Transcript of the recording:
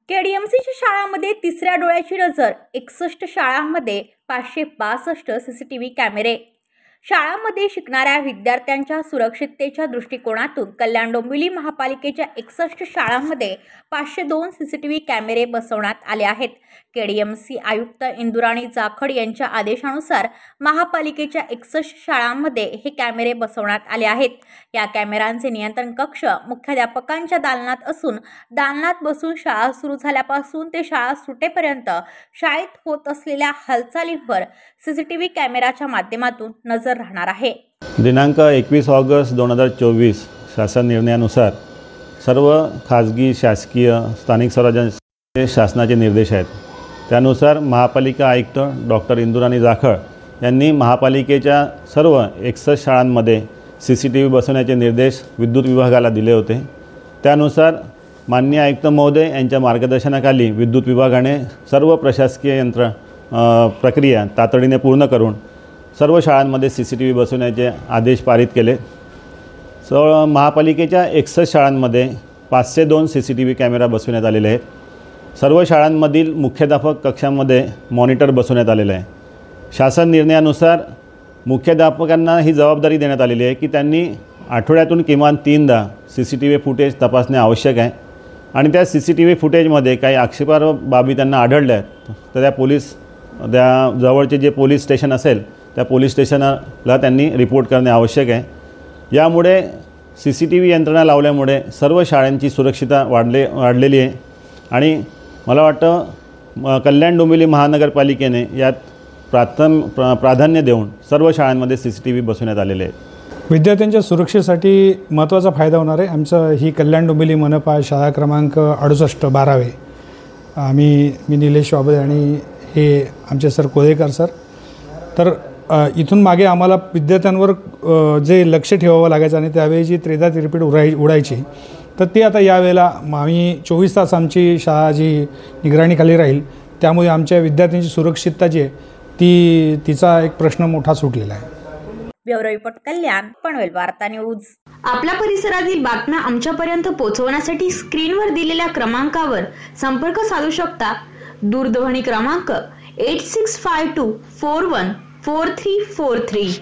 केडीएमसीच्या शाळांमध्ये तिसऱ्या डोळ्याची नजर, 61 शाळांमध्ये 562 सीसीटीव्ही कॅमेरे। शाळांमध्ये शिकणाऱ्या विद्यार्थ्यांच्या सुरक्षिततेच्या दृष्टिकोनातून कल्याण डोंबिवली महापालिकेच्या 61 शाळांमध्ये 502 सीसीटीव्ही कॅमेरे बसवण्यात आले आहेत। केडीएमसी आयुक्त इंदुराणी जाखड यांच्या आदेशानुसार महापालिकेच्या 61 शाळांमध्ये हे कॅमेरे बसवण्यात आले आहेत। या कॅमेऱ्यांचे नियंत्रण कक्ष मुख्याध्यापकांच्या दालनात असून दालनात बसून शाळा सुरू झाल्यापासून ते शाळा सुटेपर्यंत शाळेत होत असलेल्या हालचालींवर सीसीटीव्ही कॅमेऱ्याच्या माध्यमातून नजर राहणार आहे। दिनांक 21 ऑगस्ट 2024 शासन निर्णयानुसार सर्व खाजगी शासकीय स्थानिक स्वराज्य शासनाचे निर्देश आहेत। त्यानुसार महापालिका आयुक्त डॉक्टर इंदुराणी जाखड यांनी महापालिकेच्या सर्व 61 शाळांमध्ये सीसीटीव्ही बसवण्याचे निर्देश विद्युत विभागाला दिले होते। त्यानुसार माननीय आयुक्त महोदय यांच्या मार्गदर्शनाखाली विद्युत विभागाने सर्व प्रशासकीय प्रक्रिया तातडीने पूर्ण करून सर्व शाळांमध्ये सीसीटीव्ही बसवण्याचे आदेश पारित केले। महापालिकेच्या 61 शाळांमध्ये 502 सीसीटीव्ही कॅमेरा बसवण्यात आलेले आहेत। सर्व शाळांमधील मुख्याध्यापक कक्षांमध्ये मॉनिटर बसवण्यात आलेले आहे। शासन निर्णयानुसार मुख्याध्यापकांना ही जबाबदारी देण्यात आलेली आहे की त्यांनी आठवड्यातून किमान 3दा सीसीटीव्ही फुटेज तपासणे आवश्यक आहे आणि त्या सीसीटीव्ही फुटेजमध्ये काही आक्षेपार्ह बाबी त्यांना आढळल्या तर त्या जवळचे जे पोलीस स्टेशन असेल त्या पोलीस स्टेशनला त्यांनी रिपोर्ट करणे आवश्यक आहे। यामुळे सीसीटीव्ही यंत्रणा लावल्यामुळे सर्व शाळांची सुरक्षितता वाढलेली आहे आणि मला वाटतं कल्याण डोंबिवली महानगरपालिकेने यात प्राधान्य देऊन सर्व शाळांमध्ये सीसीटीव्ही बसवण्यात आलेले आहेत। विद्यार्थ्यांच्या सुरक्षेसाठी महत्त्वाचा फायदा होणार आहे। आमचं ही कल्याण डोंबिवली मनपा शाळा क्रमांक 68 12वे मी निलेश वाबळे आणि हे आमचे सर कोळेकर सर। तर इथून मागे आम्हाला विद्यार्थ्यांवर जे लक्ष ठेवावं लागायचं आणि त्यावेळी जी त्रेधा तिरपीट उडायची तर ती आता यावेळेला आम्ही 24 तास आमची शाळा जी निगराणीखाली राहील त्यामुळे आमच्या विद्यार्थ्यांची सुरक्षितता जी आहे तिचा एक प्रश्न मोठा सुटलेला आहे। ब्युरो रिपोर्ट कल्याण पनवेल वार्ता न्यूज। आपल्या परिसरातील बातम्या आमच्यापर्यंत पोहोचवण्यासाठी स्क्रीनवर दिलेल्या क्रमांकावर संपर्क साधू शकता। दूरध्वनी क्रमांक 8652414343।